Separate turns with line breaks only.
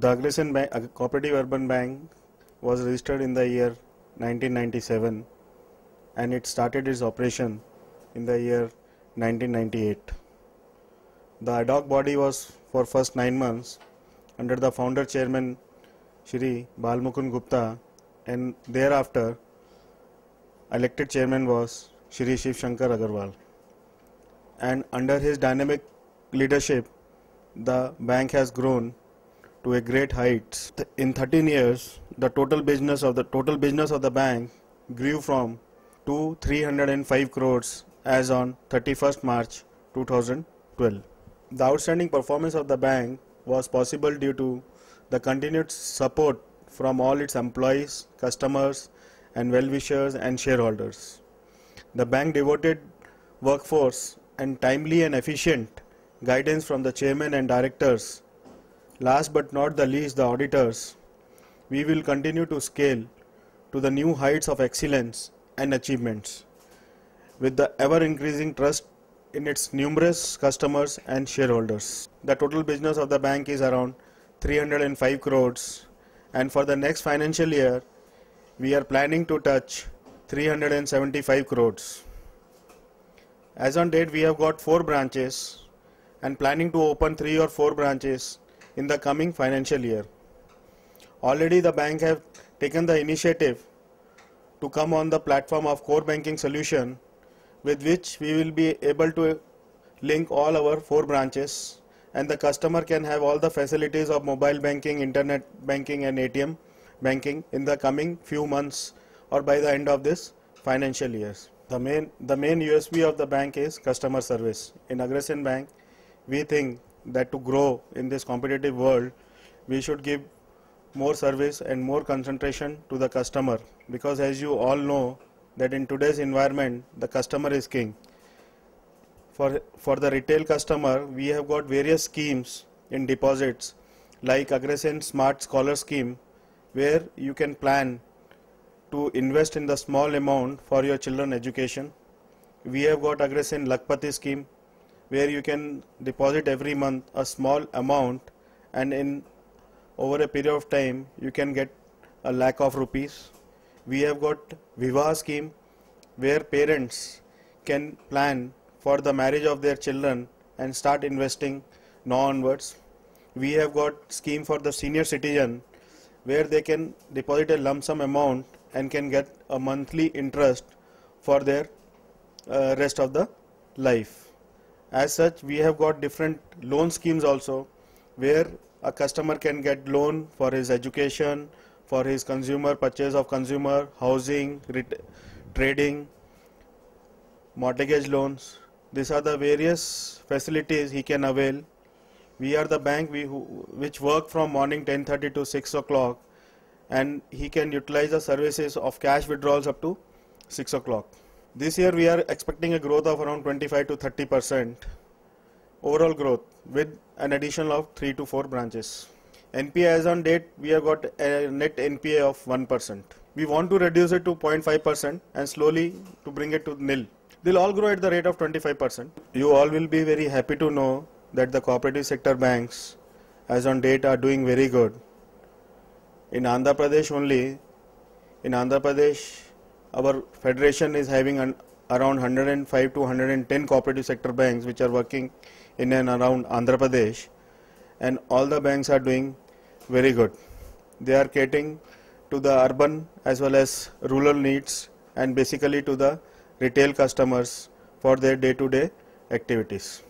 The Aggression Bank, Cooperative Urban Bank was registered in the year 1997 and it started its operation in the year 1998. The ad hoc body was for first 9 months under the founder chairman Shri Balmukund Gupta, and thereafter elected chairman was Shri Shiv Shankar Agarwal, and under his dynamic leadership the bank has grown to a great heights. In 13 years the total business of the bank grew from 305 crores as on 31st March 2012. The outstanding performance of the bank was possible due to the continued support from all its employees, customers and well-wishers and shareholders. The bank devoted workforce and timely and efficient guidance from the chairman and directors. Last but not the least, the auditors. We will continue to scale to the new heights of excellence and achievements with the ever-increasing trust in its numerous customers and shareholders. The total business of the bank is around 305 crores, and for the next financial year we are planning to touch 375 crores. As on date, we have got 4 branches and planning to open 3 or 4 branches in the coming financial year. Already the bank have taken the initiative to come on the platform of core banking solution, with which we will be able to link all our 4 branches, and the customer can have all the facilities of mobile banking, internet banking and ATM banking in the coming few months or by the end of this financial year. The main USP of the bank is customer service. In Aggression Bank, we think that to grow in this competitive world, we should give more service and more concentration to the customer, because as you all know that in today's environment the customer is king. For the retail customer, we have got various schemes in deposits like Aggression Smart Scholar Scheme, where you can plan to invest in the small amount for your children education. We have got Aggression Lakpati Scheme, where you can deposit every month a small amount, and in over a period of time you can get a lakh of rupees. We have got Vivah Scheme, where parents can plan for the marriage of their children and start investing now onwards. We have got scheme for the senior citizen, where they can deposit a lump sum amount and can get a monthly interest for their rest of the life. As such, we have got different loan schemes also, where a customer can get loan for his education, for his consumer purchase of consumer, housing, trading, mortgage loans. These are the various facilities he can avail. We are the bank which work from morning 10:30 to 6 o'clock, and he can utilize the services of cash withdrawals up to 6 o'clock. This year we are expecting a growth of around 25 to 30% overall growth, with an addition of 3 to 4 branches. NPA as on date, we have got a net NPA of 1%. We want to reduce it to 0.5% and slowly to bring it to nil. They'll all grow at the rate of 25%. You all will be very happy to know that the cooperative sector banks as on date are doing very good. In Andhra Pradesh only, our federation is having around 105 to 110 cooperative sector banks which are working in and around Andhra Pradesh, and all the banks are doing very good. They are catering to the urban as well as rural needs, and basically to the retail customers for their day-to-day activities.